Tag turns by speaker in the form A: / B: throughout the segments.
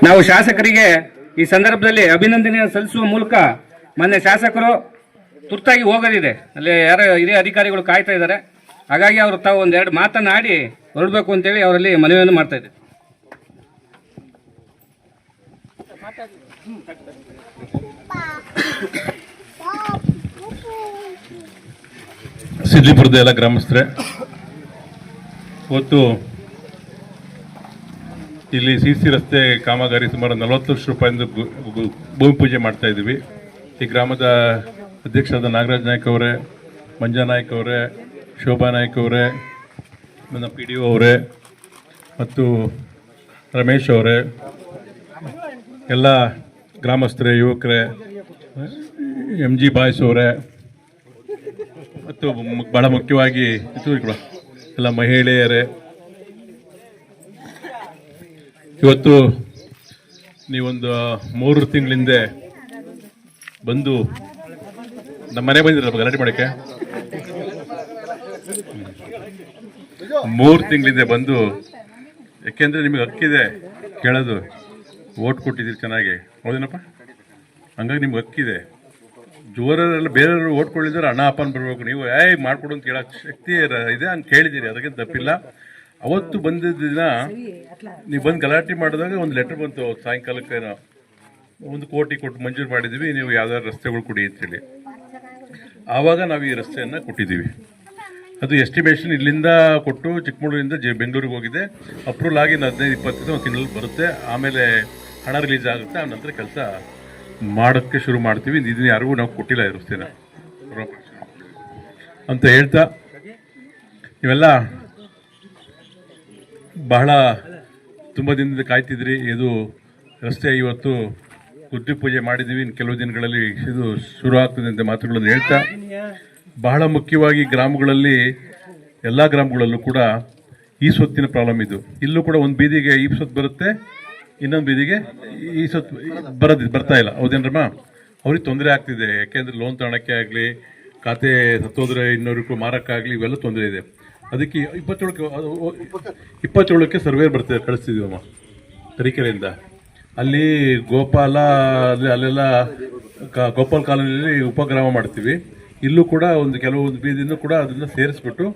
A: ನಾವು ಶಾಸಕರಿಗೆ ಈ ಸಂದರ್ಭದಲ್ಲಿ ಅಭಿನಂದನೆಯನ್ನು ಸಲ್ಲಿಸುವ ಮೂಲಕ ಮೊನ್ನೆ ಶಾಸಕರು ತುರ್ತಾಗಿ ಹೋಗೋದಿದೆ, ಅಲ್ಲಿ ಯಾರೋ ಹಿರಿಯ ಅಧಿಕಾರಿಗಳು ಕಾಯ್ತಾ ಇದ್ದಾರೆ. ಹಾಗಾಗಿ ಅವರು ತಾವು ಒಂದೆರಡು ಮಾತನಾಡಿ ಹೊರಡಬೇಕು ಅಂತೇಳಿ ಅವರಲ್ಲಿ ಮನವಿಯನ್ನು ಮಾಡ್ತಾ ಇದ್ದಾರೆ.
B: ಸಿದ್ಲಿಪುರದ ಎಲ್ಲ ಗ್ರಾಮಸ್ಥರೇ, ಇವತ್ತು ಇಲ್ಲಿ ಸಿ ರಸ್ತೆ ಕಾಮಗಾರಿ ಸುಮಾರು 40 ಲಕ್ಷ ರೂಪಾಯಿಂದ ಭೂಮಿ ಪೂಜೆ ಮಾಡ್ತಾ ಇದ್ದೀವಿ. ಈ ಗ್ರಾಮದ ಅಧ್ಯಕ್ಷರಾದ ನಾಗರಾಜ್ ನಾಯ್ಕ ಅವರೇ, ಮಂಜಾ ನಾಯ್ಕ ಅವರೇ, ಶೋಭಾ ನಾಯ್ಕ ಅವರೇ, ನನ್ನ PDO ಅವರೇ ಮತ್ತು ರಮೇಶ್ ಅವರೇ, ಎಲ್ಲ ಗ್ರಾಮಸ್ಥರೇ, ಯುವಕರೇ, MG ಬಾಯ್ಸ್ ಅವರೇ ಮತ್ತು ಭಾಳ ಮುಖ್ಯವಾಗಿ ಎಲ್ಲ ಮಹಿಳೆಯರೇ, ಇವತ್ತು ನೀವೊಂದು 3 ತಿಂಗಳಿಂದ ಬಂದು ನಮ್ಮ ಮನೆ ಬಂದಿರಲ್ಲ ಗಲಾಟೆ ಮಾಡೋಕ್ಕೆ. 3 ತಿಂಗಳಿಂದ ಬಂದು, ಯಾಕೆಂದರೆ ನಿಮಗೆ ಹಕ್ಕಿದೆ ಕೇಳೋದು, ಓಟ್ ಕೊಟ್ಟಿದ್ದೀರಿ ಚೆನ್ನಾಗಿ, ಹೌದೇನಪ್ಪ? ಹಂಗಾಗಿ ನಿಮ್ಗೆ ಹಕ್ಕಿದೆ. ಜೋರೆಲ್ಲ ಬೇರೆಯವರು ಓಟ್ ಕೊಳ್ಳಿದ್ರೆ ಹಣ ಅಪ್ಪನ ಬರಬೇಕು, ನೀವು ಮಾಡ್ಕೊಡು ಅಂತ ಕೇಳೋ ಶಕ್ತಿ ಇದೆ, ಹಂಗೆ ಕೇಳಿದ್ದೀರಿ, ಅದಕ್ಕೆ ತಪ್ಪಿಲ್ಲ. ಅವತ್ತು ಬಂದಿದ್ದ ದಿನ ನೀವು ಬಂದು ಗಲಾಟೆ ಮಾಡಿದಾಗ ಒಂದು ಲೆಟರ್ ಬಂತು, ಸಾಯಂಕಾಲಕ್ಕೆ 1 ಕೋಟಿ ಕೊಟ್ಟು ಮಂಜೂರು ಮಾಡಿದ್ದೀವಿ, ನೀವು ಯಾವ್ದಾದ್ರು ರಸ್ತೆಗಳು ಕೊಡಿ ಅಂತೇಳಿ. ಆವಾಗ ನಾವು ಈ ರಸ್ತೆಯನ್ನು ಕೊಟ್ಟಿದ್ದೀವಿ. ಅದು ಎಸ್ಟಿಮೇಷನ್ ಇಲ್ಲಿಂದ ಕೊಟ್ಟು ಚಿಕ್ಕಮಗಳೂರಿಂದ ಬೆಂಗಳೂರಿಗೆ ಹೋಗಿದೆ. ಅಪ್ರೂವಲ್ ಆಗಿ 15-20 ಒಂದು ತಿಂಗಳಲ್ಲಿ ಬರುತ್ತೆ. ಆಮೇಲೆ ಹಣ ರಿಲೀಸ್ ಆಗುತ್ತೆ. ಆ ನಂತರ ಕೆಲಸ ಮಾಡೋಕ್ಕೆ ಶುರು ಮಾಡ್ತೀವಿ. ಇದನ್ನ ಯಾರಿಗೂ ನಾವು ಕೊಟ್ಟಿಲ್ಲ ಈ ರಸ್ತೆನ ಅಂತ ಹೇಳ್ತಾ, ನೀವೆಲ್ಲ ಬಹಳ ತುಂಬ ದಿನದಿಂದ ಕಾಯ್ತಿದ್ರಿ. ಇದು ರಸ್ತೆ ಇವತ್ತು ಗುದ್ದಿ ಪೂಜೆ ಮಾಡಿದ್ದೀವಿ, ಇನ್ನು ಕೆಲವು ದಿನಗಳಲ್ಲಿ ಇದು ಶುರು ಆಗ್ತದೆ ಅಂತ ಮಾತುಗಳನ್ನು ಹೇಳ್ತಾ, ಬಹಳ ಮುಖ್ಯವಾಗಿ ಗ್ರಾಮಗಳಲ್ಲಿ ಎಲ್ಲ ಗ್ರಾಮಗಳಲ್ಲೂ ಕೂಡ ಈ ಸ್ವತ್ತಿನ ಪ್ರಾಬ್ಲಮ್ ಇದು. ಇಲ್ಲೂ ಕೂಡ ಒಂದು ಬೀದಿಗೆ ಈ ಸ್ವತ್ತು ಬರುತ್ತೆ, ಇನ್ನೊಂದು ಬೀದಿಗೆ ಈ ಸ್ವತ್ತು ಬರ್ತಾ ಇಲ್ಲ, ಹೌದೇನ್ರಮ್ಮ? ಅವ್ರಿಗೆ ತೊಂದರೆ ಆಗ್ತಿದೆ. ಯಾಕೆಂದರೆ ಲೋನ್ ತಗೊಳಕ್ಕೆ ಆಗಲಿ, ಖಾತೆ ಸತ್ತೋದ್ರೆ 200 ರೂಪಾಯಿ ಮಾರಕ್ಕಾಗಲಿ, ಇವೆಲ್ಲ ತೊಂದರೆ ಇದೆ. ಅದಕ್ಕೆ 27ಕ್ಕೆ ಸರ್ವೇರ್ ಬರ್ತದೆ, ಕಳಿಸ್ತಿದ್ದೀವಮ್ಮ ತರೀಕೆರೆಯಿಂದ. ಅಲ್ಲಿ ಗೋಪಾಲ ಅಲ್ಲೆಲ್ಲ ಗೋಪಾಲ್ ಕಾಲೋನಿಯಲ್ಲಿ ಉಪಗ್ರಾಮ ಮಾಡ್ತೀವಿ. ಇಲ್ಲೂ ಕೂಡ ಕೆಲವೊಂದು ಬೀದಿನೂ ಕೂಡ ಅದನ್ನು ಸೇರಿಸ್ಬಿಟ್ಟು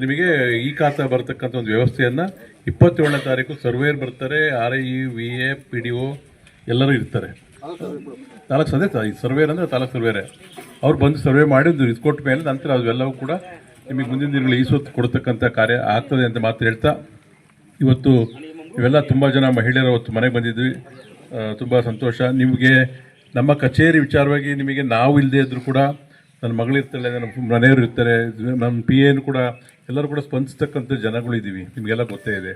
B: ನಿಮಗೆ ಈ ಖಾತೆ ಬರ್ತಕ್ಕಂಥ ಒಂದು ವ್ಯವಸ್ಥೆಯನ್ನು 27ನೇ ತಾರೀಕು ಸರ್ವೇರ್ ಬರ್ತಾರೆ. RI, VA, PDO ಎಲ್ಲರೂ ಇರ್ತಾರೆ. ತಾಲೂಕು ಸದಸ್ಯ ಸರ್ವೇರ್ ಅಂದರೆ ತಾಲೂಕು ಸರ್ವೇರೇ. ಅವ್ರು ಬಂದು ಸರ್ವೆ ಮಾಡಿ ಇದು ಕೊಟ್ಟ ಮೇಲೆ ನಂತರ ಅವೆಲ್ಲವೂ ಕೂಡ ನಿಮಗೆ ಮುಂದಿನ ದಿನಗಳು ಈ ಸ್ವತ್ತು ಕೊಡ್ತಕ್ಕಂಥ ಕಾರ್ಯ ಆಗ್ತದೆ ಅಂತ ಮಾತು ಹೇಳ್ತಾ, ಇವತ್ತು ಇವೆಲ್ಲ ತುಂಬ ಜನ ಮಹಿಳೆಯರು ಅವತ್ತು ಮನೆಗೆ ಬಂದಿದ್ವಿ, ತುಂಬ ಸಂತೋಷ. ನಿಮಗೆ ನಮ್ಮ ಕಚೇರಿ ವಿಚಾರವಾಗಿ ನಿಮಗೆ ನಾವು ಇಲ್ಲದೆ ಇದ್ದರೂ ಕೂಡ ನನ್ನ ಮಗಳಿರ್ತಾಳೆ, ನಮ್ಮ ಮನೆಯವರು ಇರ್ತಾರೆ, ನಮ್ಮ PA ಕೂಡ ಎಲ್ಲರೂ ಕೂಡ ಸ್ಪಂದಿಸ್ತಕ್ಕಂಥ ಜನಗಳಿದ್ದೀವಿ, ನಿಮಗೆಲ್ಲ ಗೊತ್ತೇ ಇದೆ.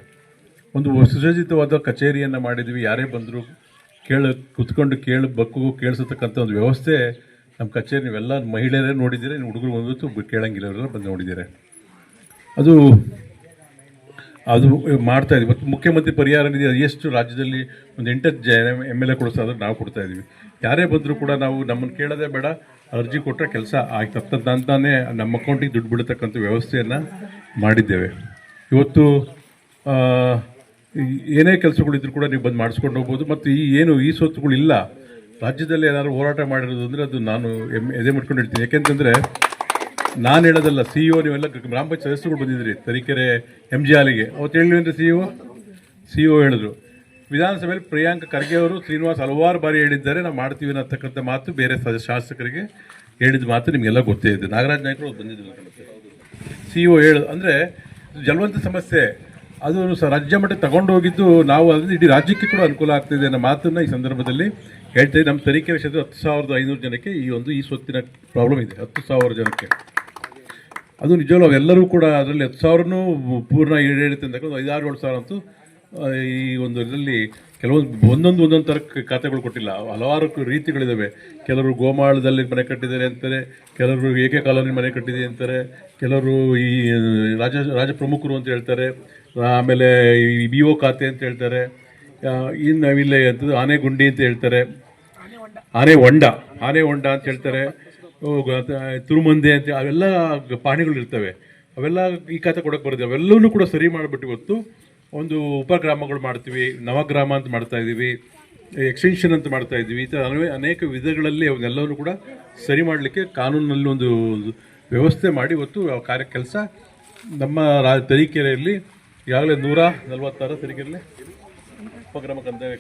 B: ಒಂದು ಸುಸಜ್ಜಿತವಾದ ಕಚೇರಿಯನ್ನು ಮಾಡಿದ್ವಿ. ಯಾರೇ ಬಂದರೂ ಕುತ್ಕೊಂಡು ಕೇಳಿಸತಕ್ಕಂಥ ಒಂದು ವ್ಯವಸ್ಥೆ ನಮ್ಮ ಕಚೇರಿ ನೀವೆಲ್ಲ ಮಹಿಳೆಯರೇ ನೋಡಿದ್ದೀರಿ. ಹುಡುಗರು ಒಂದು ಕೇಳಂಗಿಲ್ಲ, ಅವರೆಲ್ಲ ಬಂದು ನೋಡಿದ್ದೀರಿ. ಅದು ಮಾಡ್ತಾ ಇದ್ದೀವಿ. ಮತ್ತು ಮುಖ್ಯಮಂತ್ರಿ ಪರಿಹಾರ ನಿಧಿ ಎಷ್ಟು ರಾಜ್ಯದಲ್ಲಿ ಒಂದು 8 MLA ಕೊಡಿಸೋದ್ರೆ ನಾವು ಕೊಡ್ತಾ ಇದ್ದೀವಿ. ಯಾರೇ ಬಂದರೂ ಕೂಡ ನಾವು ನಮ್ಮನ್ನು ಕೇಳೋದೇ ಬೇಡ, ಅರ್ಜಿ ಕೊಟ್ಟರೆ ಕೆಲಸ ಆಗ್ತಕ್ಕಂತಾನೆ ನಮ್ಮ ಅಕೌಂಟಿಗೆ ದುಡ್ಡು ಬಿಡತಕ್ಕಂಥ ವ್ಯವಸ್ಥೆಯನ್ನು ಮಾಡಿದ್ದೇವೆ. ಇವತ್ತು ಏನೇ ಕೆಲಸಗಳಿದ್ರು ಕೂಡ ನೀವು ಬಂದು ಮಾಡಿಸ್ಕೊಂಡು ಹೋಗ್ಬೋದು. ಮತ್ತು ಈ ಸ್ವತ್ತುಗಳಿಲ್ಲ ರಾಜ್ಯದಲ್ಲಿ ಏನಾದ್ರು ಹೋರಾಟ ಮಾಡಿರೋದು ಅಂದರೆ ಅದು ನಾನು ಎದೆ ಮಾಡ್ಕೊಂಡು ಹೇಳ್ತೀನಿ. ಯಾಕೆಂತಂದರೆ ನಾನು ಹೇಳೋದಲ್ಲ, CEO ನೀವೆಲ್ಲ ಗ್ರಾಮ ಪಂಚಾಯತ್ ಸದಸ್ಯರುಗಳು ಬಂದಿದ್ರಿ ತರೀಕೆರೆ MG ಹಾಲಿಗೆ. ಅವತ್ತು ಹೇಳಿದ್ರೆ CEO ಹೇಳಿದ್ರು. ವಿಧಾನಸಭೆಯಲ್ಲಿ ಪ್ರಿಯಾಂಕ ಖರ್ಗೆ ಅವರು, ಶ್ರೀನಿವಾಸ್ ಹಲವಾರು ಬಾರಿ ಹೇಳಿದ್ದಾರೆ, ನಾವು ಮಾಡ್ತೀವಿ ಅನ್ನತಕ್ಕಂಥ ಮಾತು ಬೇರೆ ಶಾಸಕರಿಗೆ ಹೇಳಿದ ಮಾತು ನಿಮಗೆಲ್ಲ ಗೊತ್ತೇ ಇದೆ. ನಾಗರಾಜ್ ನಾಯ್ಕರು ಅವ್ರು ಬಂದಿದ್ದರು. CEO ಹೇಳೋದು ಅಂದರೆ ಜಲವಂತ ಸಮಸ್ಯೆ, ಅದು ರಾಜ್ಯ ಮಟ್ಟಕ್ಕೆ ತಗೊಂಡು ಹೋಗಿದ್ದು ನಾವು, ಅದರಿಂದ ಇಡೀ ರಾಜ್ಯಕ್ಕೆ ಕೂಡ ಅನುಕೂಲ ಆಗ್ತಿದೆ ಅನ್ನೋ ಮಾತನ್ನು ಈ ಸಂದರ್ಭದಲ್ಲಿ ಹೇಳ್ತೀವಿ. ನಮ್ಮ ತರೀಕೆರೆ ಕ್ಷೇತ್ರ 10,500 ಜನಕ್ಕೆ ಈ ಸ್ವತ್ತಿನ ಪ್ರಾಬ್ಲಮ್ ಇದೆ. 10,000 ಜನಕ್ಕೆ ಅದು ನಿಜವಲ್ಲ. ಅವೆಲ್ಲರೂ ಕೂಡ ಅದರಲ್ಲಿ 10,000 ಪೂರ್ಣ ಈಡೇರುತ್ತೆ ಅಂತ 5-6-7 ಸಾವಿರ ಅಂತೂ ಈ ಒಂದು ಇದರಲ್ಲಿ ಕೆಲವೊಂದು ಒಂದೊಂದು ಥರ ಖಾತೆಗಳು ಕೊಟ್ಟಿಲ್ಲ. ಹಲವಾರು ರೀತಿಗಳಿದ್ದಾವೆ. ಕೆಲವರು ಗೋಮಾಳದಲ್ಲಿ ಮನೆ ಕಟ್ಟಿದ್ದಾರೆ ಅಂತಾರೆ, ಕೆಲವರು ಏಕೆ ಕಾಲೋನಿ ಮನೆ ಕಟ್ಟಿದೆ ಅಂತಾರೆ, ಕೆಲವರು ಈ ರಾಜ ಪ್ರಮುಖರು ಅಂತ ಹೇಳ್ತಾರೆ, ಆಮೇಲೆ ಈ BO ಖಾತೆ ಅಂತ ಹೇಳ್ತಾರೆ, ಇನ್ನು ಇಲ್ಲೇ ಅಂತದ್ದು ಆನೆಗುಂಡಿ ಅಂತ ಹೇಳ್ತಾರೆ, ಆನೆ ಹೊಂಡ ಅಂತ ಹೇಳ್ತಾರೆ, ತುರುಮಂದೆ ಅಂತ, ಅವೆಲ್ಲ ಪಾಣಿಗಳು ಇರ್ತವೆ. ಅವೆಲ್ಲ ಈ ಖಾತೆ ಕೊಡೋಕ್ಕೆ ಬರುತ್ತೆ. ಅವೆಲ್ಲವನ್ನೂ ಕೂಡ ಸರಿ ಮಾಡಿಬಿಟ್ಟು ಇವತ್ತು ಒಂದು ಉಪಗ್ರಾಮಗಳು ಮಾಡ್ತೀವಿ, ನವಗ್ರಾಮ ಅಂತ ಮಾಡ್ತಾ ಇದ್ದೀವಿ, ಎಕ್ಸ್ಟೆನ್ಷನ್ ಅಂತ ಮಾಡ್ತಾ ಇದ್ದೀವಿ. ಈ ಥರ ಅನೇಕ ವಿಧಗಳಲ್ಲಿ ಅವನ್ನೆಲ್ಲವೂ ಕೂಡ ಸರಿ ಮಾಡಲಿಕ್ಕೆ ಕಾನೂನಿನಲ್ಲಿ ಒಂದು ವ್ಯವಸ್ಥೆ ಮಾಡಿ ಇವತ್ತು ಕೆಲಸ ನಮ್ಮ ತರೀಕೆರೆಯಲ್ಲಿ ಈಗಾಗಲೇ 146 ತರೀಕೆರೆಯಲ್ಲಿ ಉಪಗ್ರಾಮ ಕಂದಾಯ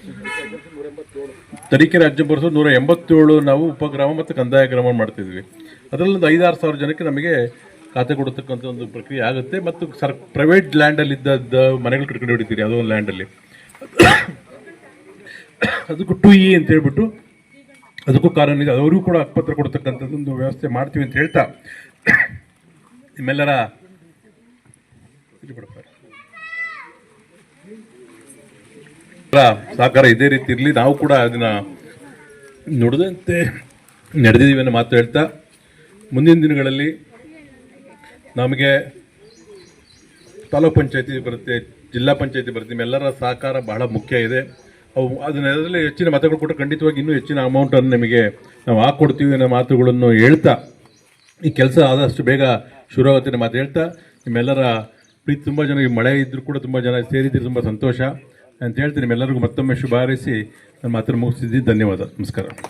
B: ತರೀಕೆರೆ ರಾಜ್ಯ ಬರೆಸೋ 187 ನಾವು ಉಪಗ್ರಾಮ ಮತ್ತು ಕಂದಾಯ ಗ್ರಾಮ ಮಾಡ್ತಿದ್ವಿ. ಅದರಲ್ಲಿ ಒಂದು 5-6 ಸಾವಿರ ಜನಕ್ಕೆ ನಮಗೆ ಖಾತೆ ಕೊಡತಕ್ಕಂಥ ಒಂದು ಪ್ರಕ್ರಿಯೆ ಆಗುತ್ತೆ. ಮತ್ತು ಪ್ರೈವೇಟ್ ಲ್ಯಾಂಡಲ್ಲಿ ಇದ್ದದ್ದು ಮನೆಗಳು ಕಟ್ಕೊಂಡು ಹೊಡಿತೀರಿ, ಅದೋ ಒಂದು ಲ್ಯಾಂಡಲ್ಲಿ ಅದಕ್ಕೂ 2E ಅಂತ ಹೇಳ್ಬಿಟ್ಟು ಅದಕ್ಕೂ ಕಾನೂನಿದೆ, ಅವರಿಗೂ ಕೂಡ ಹಕ್ಕುಪತ್ರ ಕೊಡ್ತಕ್ಕಂಥದ್ದೊಂದು ವ್ಯವಸ್ಥೆ ಮಾಡ್ತೀವಿ ಅಂತ ಹೇಳ್ತಾ ನಿಮ್ಮೆಲ್ಲರ ಸಹಕಾರ ಇದೇ ರೀತಿ ಇರಲಿ. ನಾವು ಕೂಡ ಅದನ್ನ ನುಡಿದಂತೆ ನಡೆದಿದ್ದೀವಿ ಅನ್ನೋ ಮಾತು ಹೇಳ್ತಾ, ಮುಂದಿನ ದಿನಗಳಲ್ಲಿ ನಮಗೆ ತಾಲೂಕ್ ಪಂಚಾಯತಿ ಬರುತ್ತೆ, ಜಿಲ್ಲಾ ಪಂಚಾಯತಿ ಬರುತ್ತೆ, ನಿಮ್ಮೆಲ್ಲರ ಸಹಕಾರ ಬಹಳ ಮುಖ್ಯ ಇದೆ. ಅವು ಅದನ್ನೆಲ್ಲರಲ್ಲಿ ಹೆಚ್ಚಿನ ಮತಗಳು ಕೊಟ್ಟು ಖಂಡಿತವಾಗಿ ಇನ್ನೂ ಹೆಚ್ಚಿನ ಅಮೌಂಟನ್ನು ನಿಮಗೆ ನಾವು ಹಾಕ್ಕೊಡ್ತೀವಿ ಅನ್ನೋ ಮಾತುಗಳನ್ನು ಹೇಳ್ತಾ, ಈ ಕೆಲಸ ಆದಷ್ಟು ಬೇಗ ಶುರು ಆಗುತ್ತೆ ಅನ್ನೋ ಮಾತು ಹೇಳ್ತಾ, ನಿಮ್ಮೆಲ್ಲರ ಪ್ರೀತಿ, ತುಂಬ ಜನ ಈ ಮಳೆ ಇದ್ದರೂ ಕೂಡ ತುಂಬ ಜನ ಸೇರಿದ್ದೀರಿ, ತುಂಬ ಸಂತೋಷ ಅಂತ ಹೇಳ್ತೀನಿ. ನಿಮ್ಮೆಲ್ಲರಿಗೂ ಮತ್ತೊಮ್ಮೆ ಶುಭ ಹಾರೈಸಿ ನನ್ನ ಮಾತನ್ನು ಮುಗಿಸಿದ್ದೀನಿ. ಧನ್ಯವಾದ, ನಮಸ್ಕಾರ.